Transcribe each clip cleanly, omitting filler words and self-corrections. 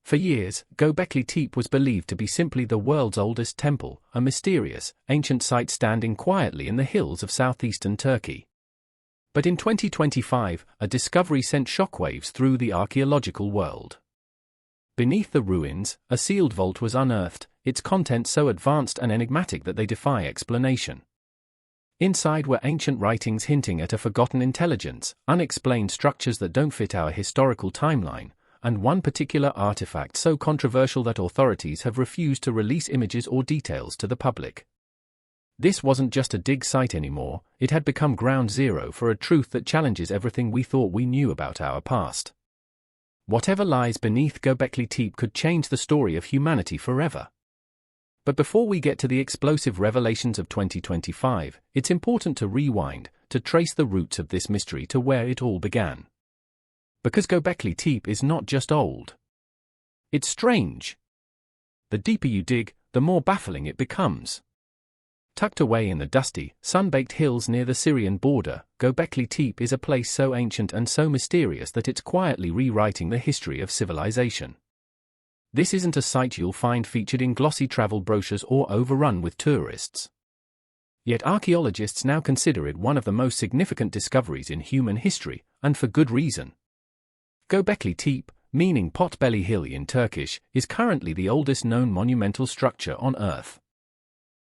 For years, Göbekli Tepe was believed to be simply the world's oldest temple, a mysterious, ancient site standing quietly in the hills of southeastern Turkey. But in 2025, a discovery sent shockwaves through the archaeological world. Beneath the ruins, a sealed vault was unearthed, its contents so advanced and enigmatic that they defy explanation. Inside were ancient writings hinting at a forgotten intelligence, unexplained structures that don't fit our historical timeline, and one particular artifact so controversial that authorities have refused to release images or details to the public. This wasn't just a dig site anymore, it had become ground zero for a truth that challenges everything we thought we knew about our past. Whatever lies beneath Göbekli Tepe could change the story of humanity forever. But before we get to the explosive revelations of 2025, it's important to rewind, to trace the roots of this mystery to where it all began. Because Göbekli Tepe is not just old. It's strange. The deeper you dig, the more baffling it becomes. Tucked away in the dusty, sun-baked hills near the Syrian border, Göbekli Tepe is a place so ancient and so mysterious that it's quietly rewriting the history of civilization. This isn't a site you'll find featured in glossy travel brochures or overrun with tourists. Yet archaeologists now consider it one of the most significant discoveries in human history, and for good reason. Göbekli Tepe, meaning Potbelly Hill in Turkish, is currently the oldest known monumental structure on Earth.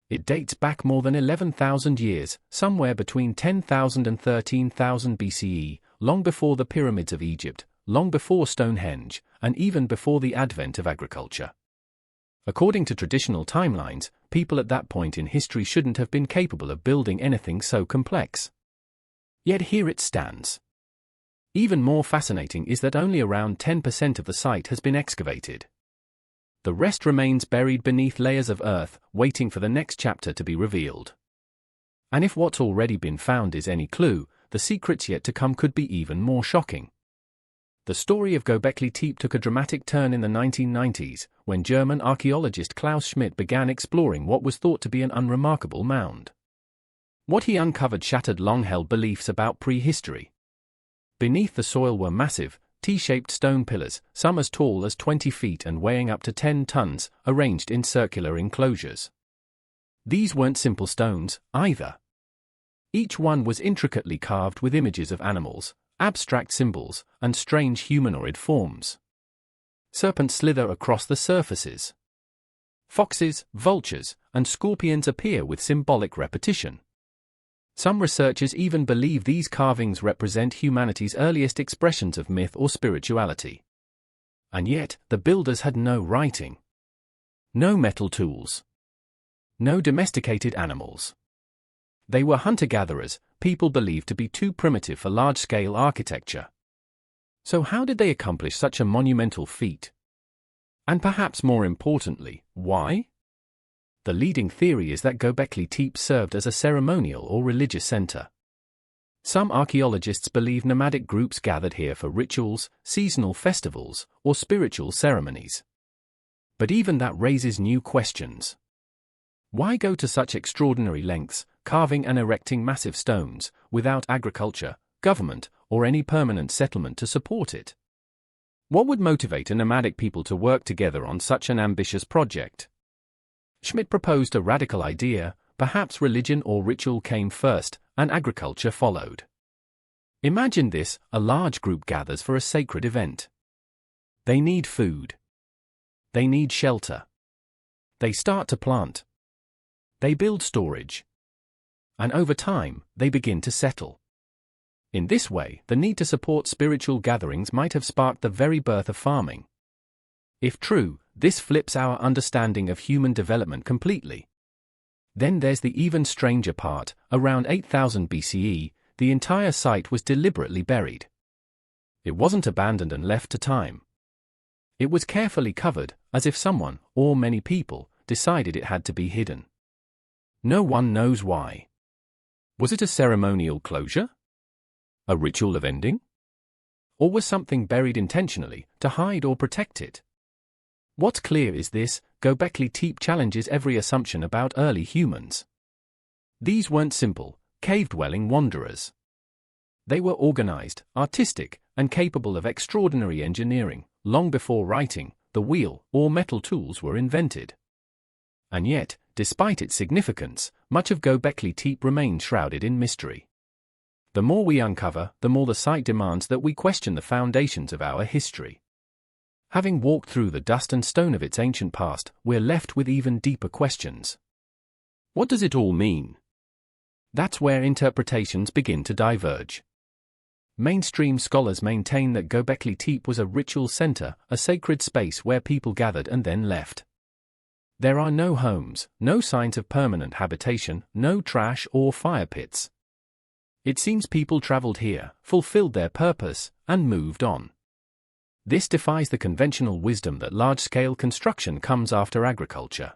It dates back more than 11,000 years, somewhere between 10,000 and 13,000 BCE, long before the pyramids of Egypt, long before Stonehenge, and even before the advent of agriculture. According to traditional timelines, people at that point in history shouldn't have been capable of building anything so complex. Yet here it stands. Even more fascinating is that only around 10% of the site has been excavated. The rest remains buried beneath layers of earth, waiting for the next chapter to be revealed. And if what's already been found is any clue, the secrets yet to come could be even more shocking. The story of Göbekli Tepe took a dramatic turn in the 1990s, when German archaeologist Klaus Schmidt began exploring what was thought to be an unremarkable mound. What he uncovered shattered long-held beliefs about prehistory. Beneath the soil were massive, T-shaped stone pillars, some as tall as 20 feet and weighing up to 10 tons, arranged in circular enclosures. These weren't simple stones, either. Each one was intricately carved with images of animals, abstract symbols, and strange humanoid forms. Serpents slither across the surfaces. Foxes, vultures, and scorpions appear with symbolic repetition. Some researchers even believe these carvings represent humanity's earliest expressions of myth or spirituality. And yet, the builders had no writing. No metal tools. No domesticated animals. They were hunter-gatherers, people believed to be too primitive for large-scale architecture. So how did they accomplish such a monumental feat? And perhaps more importantly, why? The leading theory is that Göbekli Tepe served as a ceremonial or religious center. Some archaeologists believe nomadic groups gathered here for rituals, seasonal festivals, or spiritual ceremonies. But even that raises new questions. Why go to such extraordinary lengths, carving and erecting massive stones, without agriculture, government, or any permanent settlement to support it? What would motivate a nomadic people to work together on such an ambitious project? Schmidt proposed a radical idea: perhaps religion or ritual came first, and agriculture followed. Imagine this: a large group gathers for a sacred event. They need food. They need shelter. They start to plant. They build storage. And over time, they begin to settle. In this way, the need to support spiritual gatherings might have sparked the very birth of farming. If true, this flips our understanding of human development completely. Then there's the even stranger part: around 8000 BCE, the entire site was deliberately buried. It wasn't abandoned and left to time. It was carefully covered, as if someone, or many people, decided it had to be hidden. No one knows why. Was it a ceremonial closure? A ritual of ending? Or was something buried intentionally, to hide or protect it? What's clear is this: Göbekli Tepe challenges every assumption about early humans. These weren't simple, cave-dwelling wanderers. They were organized, artistic, and capable of extraordinary engineering, long before writing, the wheel, or metal tools were invented. And yet, despite its significance, much of Göbekli Tepe remains shrouded in mystery. The more we uncover, the more the site demands that we question the foundations of our history. Having walked through the dust and stone of its ancient past, we're left with even deeper questions. What does it all mean? That's where interpretations begin to diverge. Mainstream scholars maintain that Göbekli Tepe was a ritual center, a sacred space where people gathered and then left. There are no homes, no signs of permanent habitation, no trash or fire pits. It seems people traveled here, fulfilled their purpose, and moved on. This defies the conventional wisdom that large-scale construction comes after agriculture.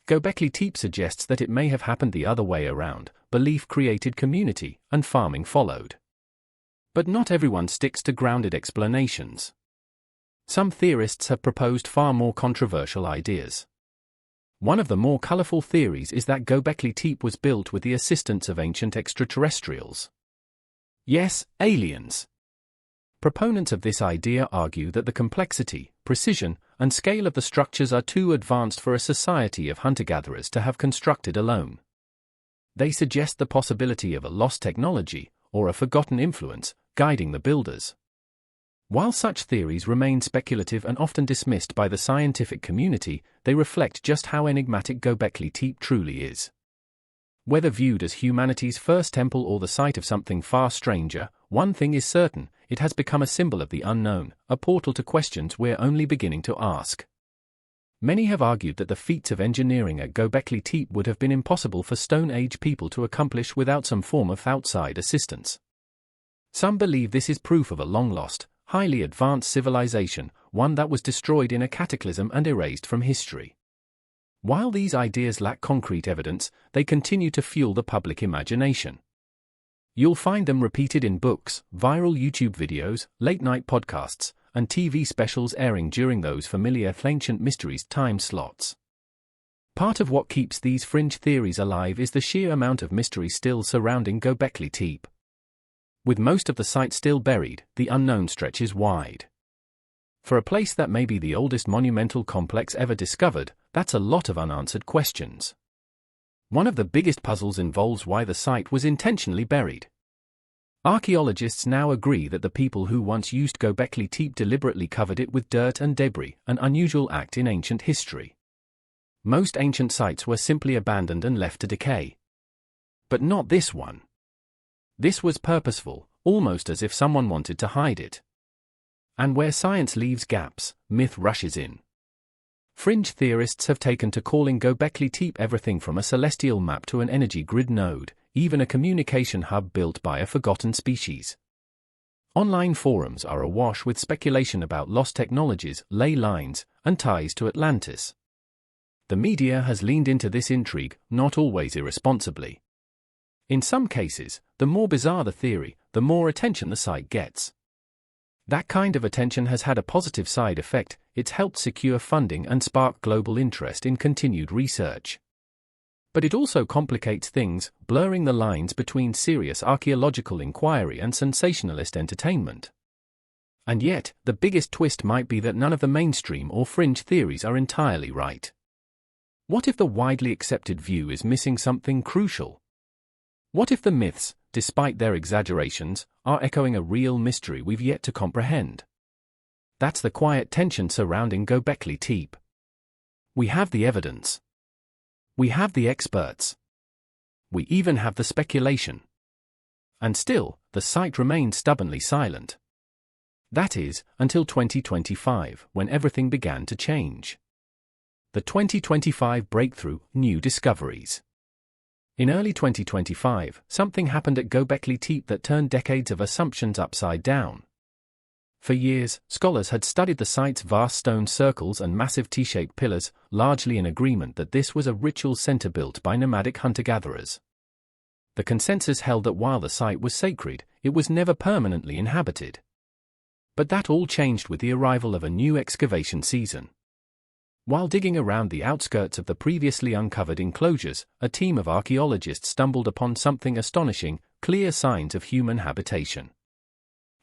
Göbekli Tepe suggests that it may have happened the other way around: belief created community, and farming followed. But not everyone sticks to grounded explanations. Some theorists have proposed far more controversial ideas. One of the more colorful theories is that Göbekli Tepe was built with the assistance of ancient extraterrestrials. Yes, aliens. Proponents of this idea argue that the complexity, precision, and scale of the structures are too advanced for a society of hunter-gatherers to have constructed alone. They suggest the possibility of a lost technology, or a forgotten influence, guiding the builders. While such theories remain speculative and often dismissed by the scientific community, they reflect just how enigmatic Göbekli Tepe truly is. Whether viewed as humanity's first temple or the site of something far stranger, one thing is certain: it has become a symbol of the unknown, a portal to questions we're only beginning to ask. Many have argued that the feats of engineering at Göbekli Tepe would have been impossible for Stone Age people to accomplish without some form of outside assistance. Some believe this is proof of a long-lost, highly advanced civilization, one that was destroyed in a cataclysm and erased from history. While these ideas lack concrete evidence, they continue to fuel the public imagination. You'll find them repeated in books, viral YouTube videos, late-night podcasts, and TV specials airing during those familiar ancient mysteries time slots. Part of what keeps these fringe theories alive is the sheer amount of mystery still surrounding Göbekli Tepe. With most of the site still buried, the unknown stretches wide. For a place that may be the oldest monumental complex ever discovered, that's a lot of unanswered questions. One of the biggest puzzles involves why the site was intentionally buried. Archaeologists now agree that the people who once used Göbekli Tepe deliberately covered it with dirt and debris, an unusual act in ancient history. Most ancient sites were simply abandoned and left to decay. But not this one. This was purposeful, almost as if someone wanted to hide it. And where science leaves gaps, myth rushes in. Fringe theorists have taken to calling Göbekli Tepe everything from a celestial map to an energy grid node, even a communication hub built by a forgotten species. Online forums are awash with speculation about lost technologies, ley lines, and ties to Atlantis. The media has leaned into this intrigue, not always irresponsibly. In some cases, the more bizarre the theory, the more attention the site gets. That kind of attention has had a positive side effect: it's helped secure funding and spark global interest in continued research. But it also complicates things, blurring the lines between serious archaeological inquiry and sensationalist entertainment. And yet, the biggest twist might be that none of the mainstream or fringe theories are entirely right. What if the widely accepted view is missing something crucial? What if the myths, despite their exaggerations, are echoing a real mystery we've yet to comprehend? That's the quiet tension surrounding Göbekli Tepe. We have the evidence. We have the experts. We even have the speculation. And still, the site remains stubbornly silent. That is, until 2025, when everything began to change. The 2025 breakthrough: new discoveries. In early 2025, something happened at Göbekli Tepe that turned decades of assumptions upside down. For years, scholars had studied the site's vast stone circles and massive T-shaped pillars, largely in agreement that this was a ritual center built by nomadic hunter-gatherers. The consensus held that while the site was sacred, it was never permanently inhabited. But that all changed with the arrival of a new excavation season. While digging around the outskirts of the previously uncovered enclosures, a team of archaeologists stumbled upon something astonishing: clear signs of human habitation.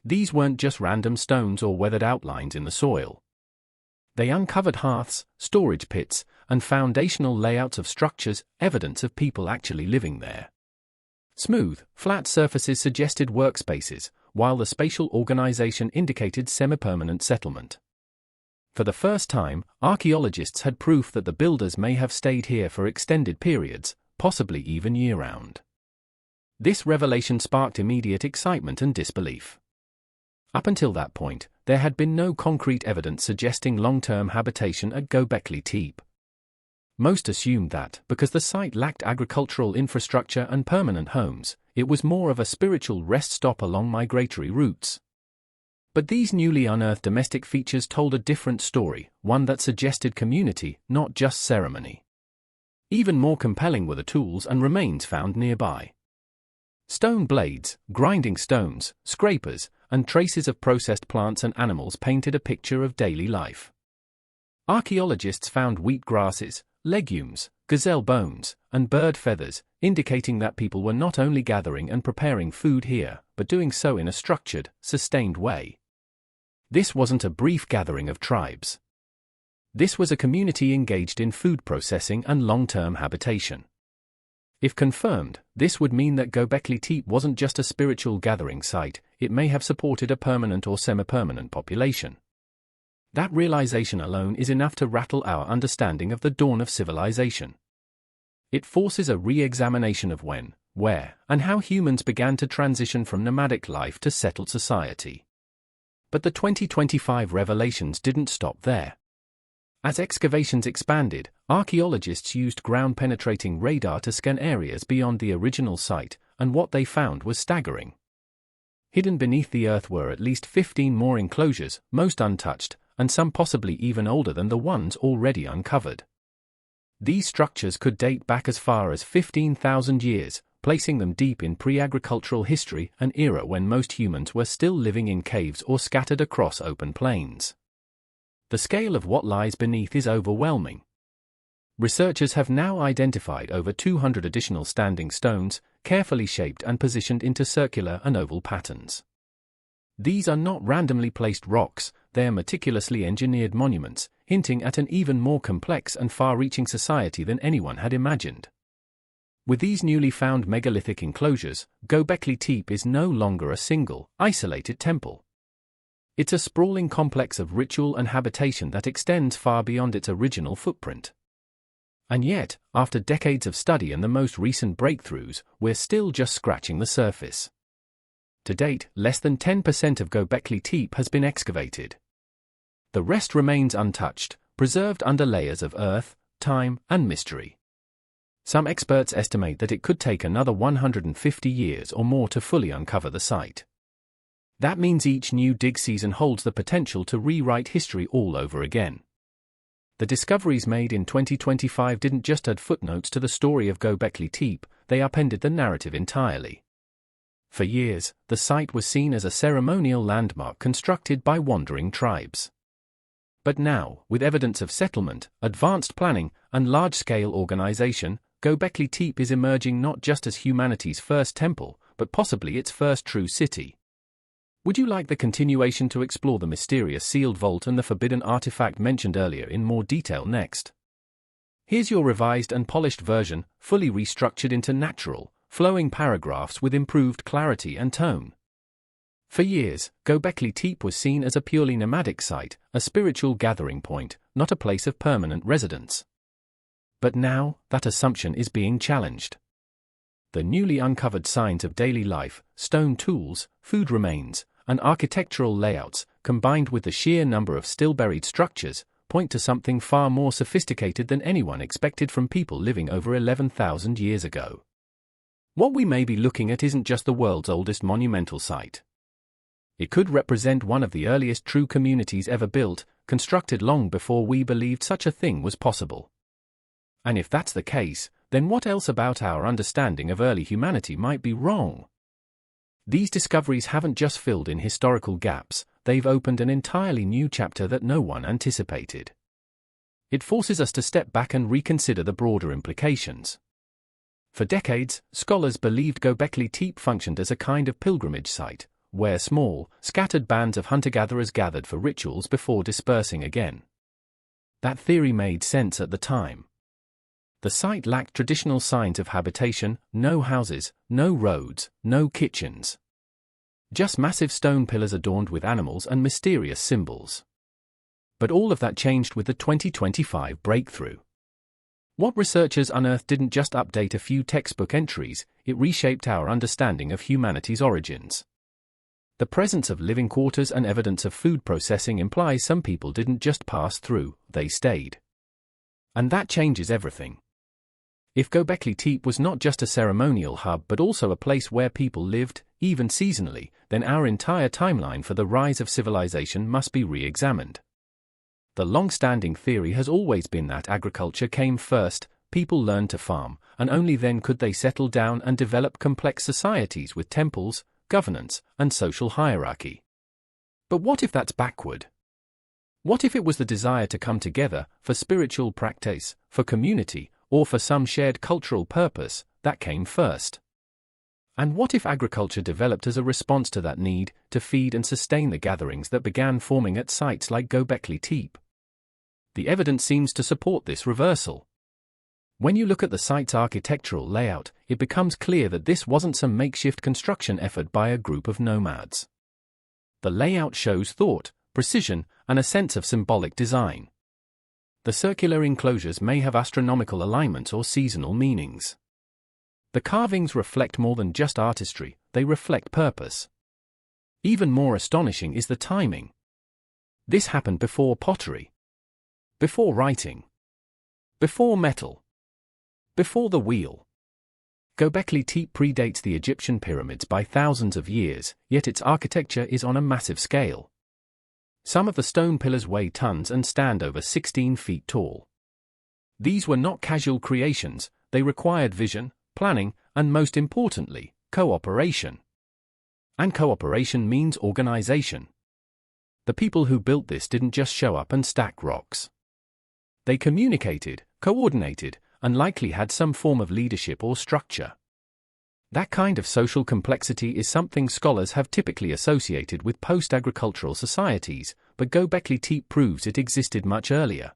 These weren't just random stones or weathered outlines in the soil. They uncovered hearths, storage pits, and foundational layouts of structures, evidence of people actually living there. Smooth, flat surfaces suggested workspaces, while the spatial organization indicated semi-permanent settlement. For the first time, archaeologists had proof that the builders may have stayed here for extended periods, possibly even year-round. This revelation sparked immediate excitement and disbelief. Up until that point, there had been no concrete evidence suggesting long-term habitation at Göbekli Tepe. Most assumed that, because the site lacked agricultural infrastructure and permanent homes, it was more of a spiritual rest stop along migratory routes. But these newly unearthed domestic features told a different story, one that suggested community, not just ceremony. Even more compelling were the tools and remains found nearby. Stone blades, grinding stones, scrapers, and traces of processed plants and animals painted a picture of daily life. Archaeologists found wheat grasses, legumes, gazelle bones, and bird feathers, indicating that people were not only gathering and preparing food here, but doing so in a structured, sustained way. This wasn't a brief gathering of tribes. This was a community engaged in food processing and long-term habitation. If confirmed, this would mean that Göbekli Tepe wasn't just a spiritual gathering site, it may have supported a permanent or semi-permanent population. That realization alone is enough to rattle our understanding of the dawn of civilization. It forces a re-examination of when, where, and how humans began to transition from nomadic life to settled society. But the 2025 revelations didn't stop there. As excavations expanded, archaeologists used ground-penetrating radar to scan areas beyond the original site, and what they found was staggering. Hidden beneath the earth were at least 15 more enclosures, most untouched, and some possibly even older than the ones already uncovered. These structures could date back as far as 15,000 years, placing them deep in pre-agricultural history, an era when most humans were still living in caves or scattered across open plains. The scale of what lies beneath is overwhelming. Researchers have now identified over 200 additional standing stones, carefully shaped and positioned into circular and oval patterns. These are not randomly placed rocks, they are meticulously engineered monuments, hinting at an even more complex and far-reaching society than anyone had imagined. With these newly found megalithic enclosures, Göbekli Tepe is no longer a single, isolated temple. It's a sprawling complex of ritual and habitation that extends far beyond its original footprint. And yet, after decades of study and the most recent breakthroughs, we're still just scratching the surface. To date, less than 10% of Göbekli Tepe has been excavated. The rest remains untouched, preserved under layers of earth, time, and mystery. Some experts estimate that it could take another 150 years or more to fully uncover the site. That means each new dig season holds the potential to rewrite history all over again. The discoveries made in 2025 didn't just add footnotes to the story of Göbekli Tepe, they upended the narrative entirely. For years, the site was seen as a ceremonial landmark constructed by wandering tribes. But now, with evidence of settlement, advanced planning, and large-scale organization, Göbekli Tepe is emerging not just as humanity's first temple, but possibly its first true city. Would you like the continuation to explore the mysterious sealed vault and the forbidden artifact mentioned earlier in more detail next? Here's your revised and polished version, fully restructured into natural, flowing paragraphs with improved clarity and tone. For years, Göbekli Tepe was seen as a purely nomadic site, a spiritual gathering point, not a place of permanent residence. But now, that assumption is being challenged. The newly uncovered signs of daily life, stone tools, food remains, and architectural layouts, combined with the sheer number of still-buried structures, point to something far more sophisticated than anyone expected from people living over 11,000 years ago. What we may be looking at isn't just the world's oldest monumental site. It could represent one of the earliest true communities ever built, constructed long before we believed such a thing was possible. And if that's the case, then what else about our understanding of early humanity might be wrong? These discoveries haven't just filled in historical gaps, they've opened an entirely new chapter that no one anticipated. It forces us to step back and reconsider the broader implications. For decades, scholars believed Göbekli Tepe functioned as a kind of pilgrimage site, where small, scattered bands of hunter-gatherers gathered for rituals before dispersing again. That theory made sense at the time. The site lacked traditional signs of habitation, no houses, no roads, no kitchens. Just massive stone pillars adorned with animals and mysterious symbols. But all of that changed with the 2025 breakthrough. What researchers unearthed didn't just update a few textbook entries, it reshaped our understanding of humanity's origins. The presence of living quarters and evidence of food processing implies some people didn't just pass through, they stayed. And that changes everything. If Göbekli Tepe was not just a ceremonial hub but also a place where people lived, even seasonally, then our entire timeline for the rise of civilization must be re-examined. The long-standing theory has always been that agriculture came first, people learned to farm, and only then could they settle down and develop complex societies with temples, governance, and social hierarchy. But what if that's backward? What if it was the desire to come together, for spiritual practice, for community, or for some shared cultural purpose, that came first? And what if agriculture developed as a response to that need, to feed and sustain the gatherings that began forming at sites like Göbekli Tepe? The evidence seems to support this reversal. When you look at the site's architectural layout, it becomes clear that this wasn't some makeshift construction effort by a group of nomads. The layout shows thought, precision, and a sense of symbolic design. The circular enclosures may have astronomical alignments or seasonal meanings. The carvings reflect more than just artistry, they reflect purpose. Even more astonishing is the timing. This happened before pottery, before writing, before metal, before the wheel. Göbekli Tepe predates the Egyptian pyramids by thousands of years, yet its architecture is on a massive scale. Some of the stone pillars weigh tons and stand over 16 feet tall. These were not casual creations, they required vision, planning, and most importantly, cooperation. And cooperation means organization. The people who built this didn't just show up and stack rocks. They communicated, coordinated, and likely had some form of leadership or structure. That kind of social complexity is something scholars have typically associated with post-agricultural societies, but Göbekli Tepe proves it existed much earlier.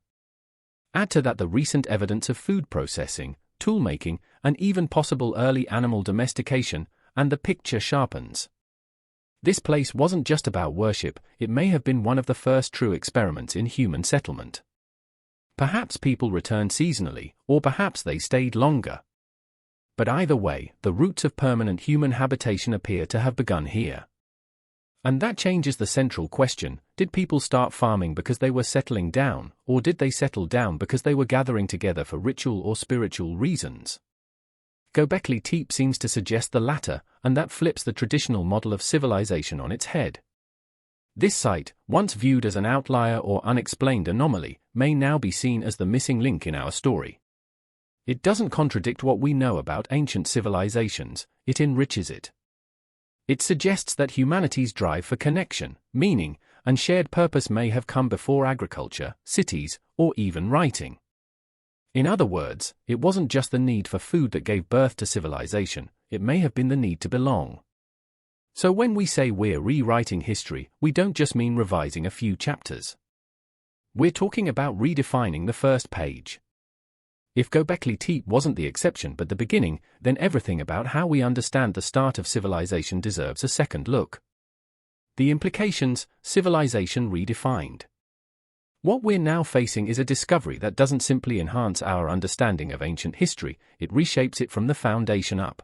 Add to that the recent evidence of food processing, toolmaking, and even possible early animal domestication, and the picture sharpens. This place wasn't just about worship, it may have been one of the first true experiments in human settlement. Perhaps people returned seasonally, or perhaps they stayed longer. But either way, the roots of permanent human habitation appear to have begun here. And that changes the central question: did people start farming because they were settling down, or did they settle down because they were gathering together for ritual or spiritual reasons? Göbekli Tepe seems to suggest the latter, and that flips the traditional model of civilization on its head. This site, once viewed as an outlier or unexplained anomaly, may now be seen as the missing link in our story. It doesn't contradict what we know about ancient civilizations, it enriches it. It suggests that humanity's drive for connection, meaning, and shared purpose may have come before agriculture, cities, or even writing. In other words, it wasn't just the need for food that gave birth to civilization, it may have been the need to belong. So when we say we're rewriting history, we don't just mean revising a few chapters. We're talking about redefining the first page. If Göbekli Tepe wasn't the exception but the beginning, then everything about how we understand the start of civilization deserves a second look. The implications: civilization redefined. What we're now facing is a discovery that doesn't simply enhance our understanding of ancient history, it reshapes it from the foundation up.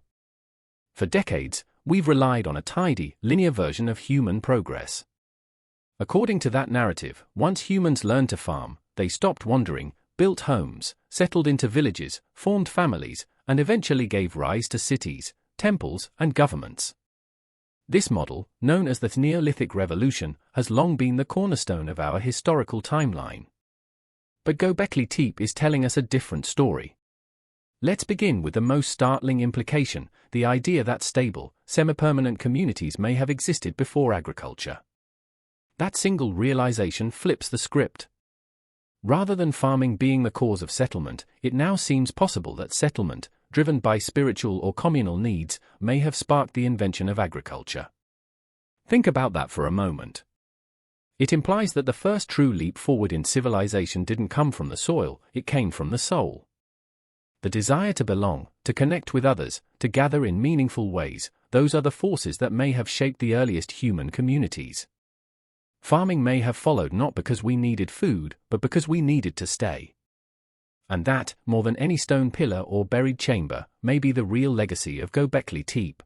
For decades, we've relied on a tidy, linear version of human progress. According to that narrative, once humans learned to farm, they stopped wandering, built homes, settled into villages, formed families, and eventually gave rise to cities, temples, and governments. This model, known as the Neolithic Revolution, has long been the cornerstone of our historical timeline. But Göbekli Tepe is telling us a different story. Let's begin with the most startling implication: the idea that stable, semi-permanent communities may have existed before agriculture. That single realization flips the script. Rather than farming being the cause of settlement, it now seems possible that settlement, driven by spiritual or communal needs, may have sparked the invention of agriculture. Think about that for a moment. It implies that the first true leap forward in civilization didn't come from the soil, it came from the soul. The desire to belong, to connect with others, to gather in meaningful ways, those are the forces that may have shaped the earliest human communities. Farming may have followed not because we needed food, but because we needed to stay. And that, more than any stone pillar or buried chamber, may be the real legacy of Göbekli Tepe.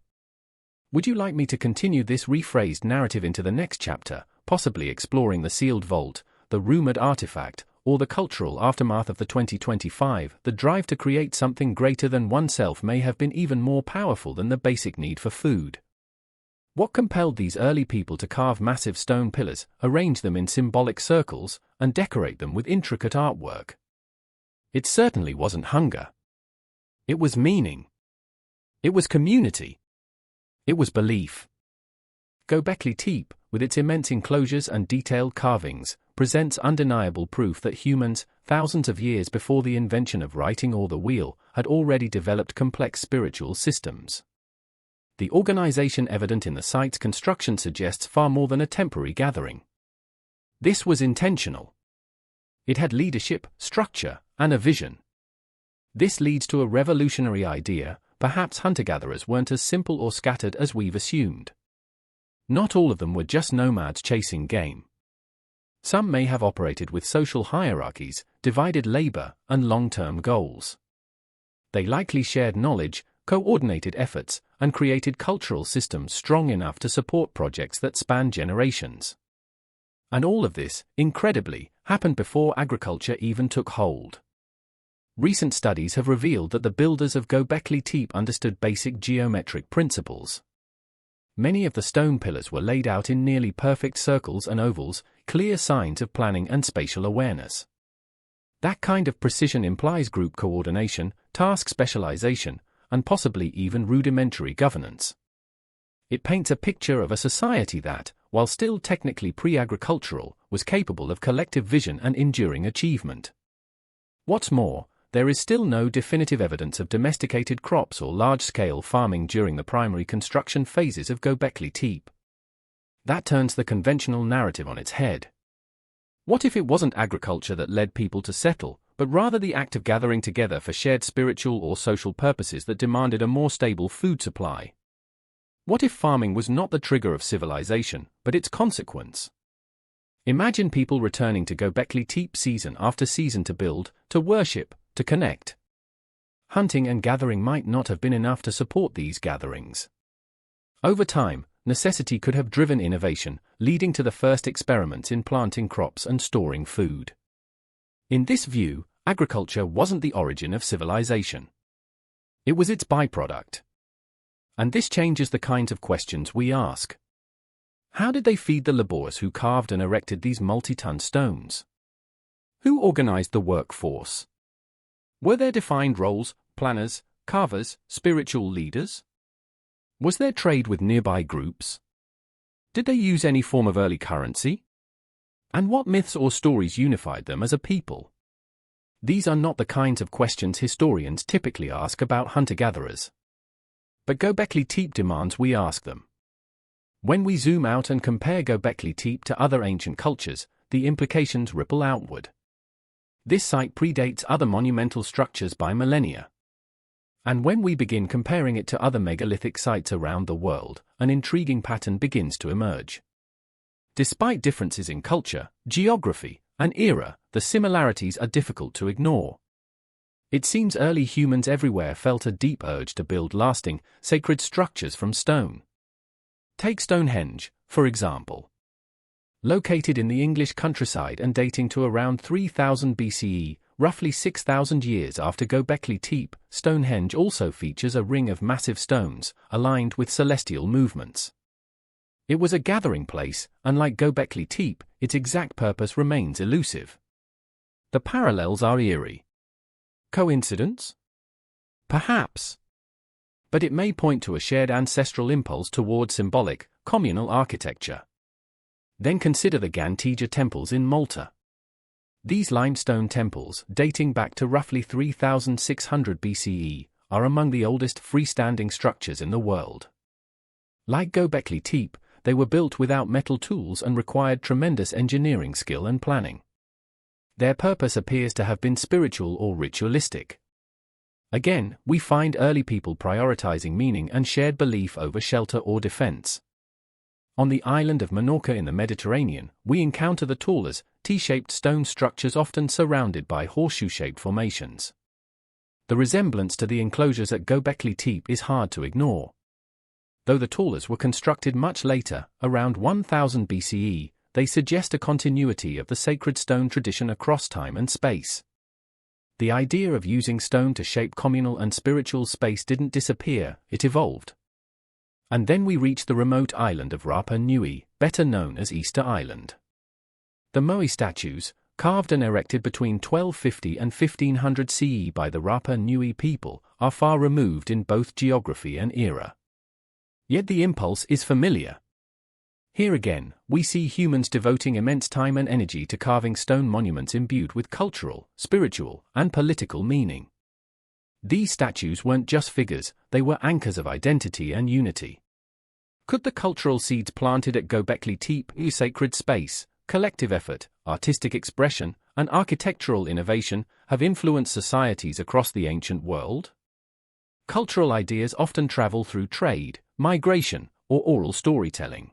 Would you like me to continue this rephrased narrative into the next chapter, possibly exploring the sealed vault, the rumored artifact, or the cultural aftermath of the 2025? The drive to create something greater than oneself may have been even more powerful than the basic need for food. What compelled these early people to carve massive stone pillars, arrange them in symbolic circles, and decorate them with intricate artwork? It certainly wasn't hunger. It was meaning. It was community. It was belief. Göbekli Tepe, with its immense enclosures and detailed carvings, presents undeniable proof that humans, thousands of years before the invention of writing or the wheel, had already developed complex spiritual systems. The organization evident in the site's construction suggests far more than a temporary gathering. This was intentional. It had leadership, structure, and a vision. This leads to a revolutionary idea: perhaps hunter-gatherers weren't as simple or scattered as we've assumed. Not all of them were just nomads chasing game. Some may have operated with social hierarchies, divided labor, and long-term goals. They likely shared knowledge, coordinated efforts, and created cultural systems strong enough to support projects that span generations. And all of this, incredibly, happened before agriculture even took hold. Recent studies have revealed that the builders of Göbekli Tepe understood basic geometric principles. Many of the stone pillars were laid out in nearly perfect circles and ovals, clear signs of planning and spatial awareness. That kind of precision implies group coordination, task specialization, and possibly even rudimentary governance. It paints a picture of a society that, while still technically pre-agricultural, was capable of collective vision and enduring achievement. What's more, there is still no definitive evidence of domesticated crops or large-scale farming during the primary construction phases of Göbekli Tepe. That turns the conventional narrative on its head. What if it wasn't agriculture that led people to settle, but rather the act of gathering together for shared spiritual or social purposes that demanded a more stable food supply? What if farming was not the trigger of civilization, but its consequence? Imagine people returning to Göbekli Tepe season after season to build, to worship, to connect. Hunting and gathering might not have been enough to support these gatherings. Over time, necessity could have driven innovation, leading to the first experiments in planting crops and storing food. In this view, agriculture wasn't the origin of civilization. It was its byproduct. And this changes the kinds of questions we ask. How did they feed the laborers who carved and erected these multi-ton stones? Who organized the workforce? Were there defined roles, planners, carvers, spiritual leaders? Was there trade with nearby groups? Did they use any form of early currency? And what myths or stories unified them as a people? These are not the kinds of questions historians typically ask about hunter-gatherers. But Göbekli Tepe demands we ask them. When we zoom out and compare Göbekli Tepe to other ancient cultures, the implications ripple outward. This site predates other monumental structures by millennia. And when we begin comparing it to other megalithic sites around the world, an intriguing pattern begins to emerge. Despite differences in culture, geography, and era, the similarities are difficult to ignore. It seems early humans everywhere felt a deep urge to build lasting, sacred structures from stone. Take Stonehenge, for example. Located in the English countryside and dating to around 3000 BCE, roughly 6,000 years after Göbekli Tepe, Stonehenge also features a ring of massive stones, aligned with celestial movements. It was a gathering place, and like Göbekli Tepe, its exact purpose remains elusive. The parallels are eerie. Coincidence? Perhaps. But it may point to a shared ancestral impulse toward symbolic, communal architecture. Then consider the Gantija temples in Malta. These limestone temples, dating back to roughly 3600 BCE, are among the oldest freestanding structures in the world. Like Göbekli Tepe, they were built without metal tools and required tremendous engineering skill and planning. Their purpose appears to have been spiritual or ritualistic. Again, we find early people prioritizing meaning and shared belief over shelter or defense. On the island of Minorca in the Mediterranean, we encounter the talus, T-shaped stone structures often surrounded by horseshoe-shaped formations. The resemblance to the enclosures at Göbekli Tepe is hard to ignore. Though the talus were constructed much later, around 1000 BCE, they suggest a continuity of the sacred stone tradition across time and space. The idea of using stone to shape communal and spiritual space didn't disappear, it evolved. And then we reach the remote island of Rapa Nui, better known as Easter Island. The Moai statues, carved and erected between 1250 and 1500 CE by the Rapa Nui people, are far removed in both geography and era. Yet the impulse is familiar. Here again, we see humans devoting immense time and energy to carving stone monuments imbued with cultural, spiritual, and political meaning. These statues weren't just figures, they were anchors of identity and unity. Could the cultural seeds planted at Göbekli Tepe, sacred space, collective effort, artistic expression, and architectural innovation, have influenced societies across the ancient world? Cultural ideas often travel through trade, migration, or oral storytelling.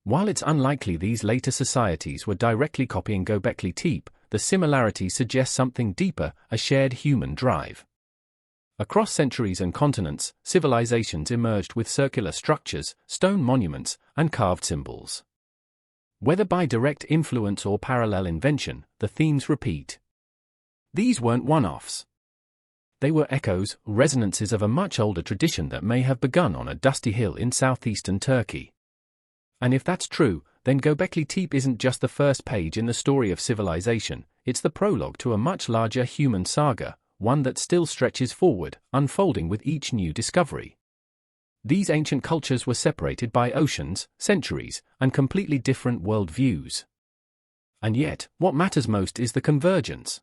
While it's unlikely these later societies were directly copying Göbekli Tepe, the similarities suggest something deeper, a shared human drive. Across centuries and continents, civilizations emerged with circular structures, stone monuments, and carved symbols. Whether by direct influence or parallel invention, the themes repeat. These weren't one-offs. They were echoes, resonances of a much older tradition that may have begun on a dusty hill in southeastern Turkey. And if that's true, then Göbekli Tepe isn't just the first page in the story of civilization, it's the prologue to a much larger human saga, one that still stretches forward, unfolding with each new discovery. These ancient cultures were separated by oceans, centuries, and completely different worldviews. And yet, what matters most is the convergence.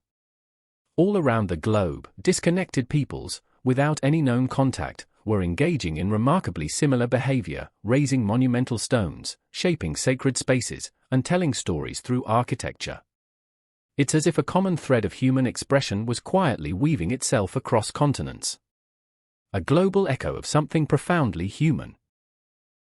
All around the globe, disconnected peoples, without any known contact, were engaging in remarkably similar behavior, raising monumental stones, shaping sacred spaces, and telling stories through architecture. It's as if a common thread of human expression was quietly weaving itself across continents. A global echo of something profoundly human.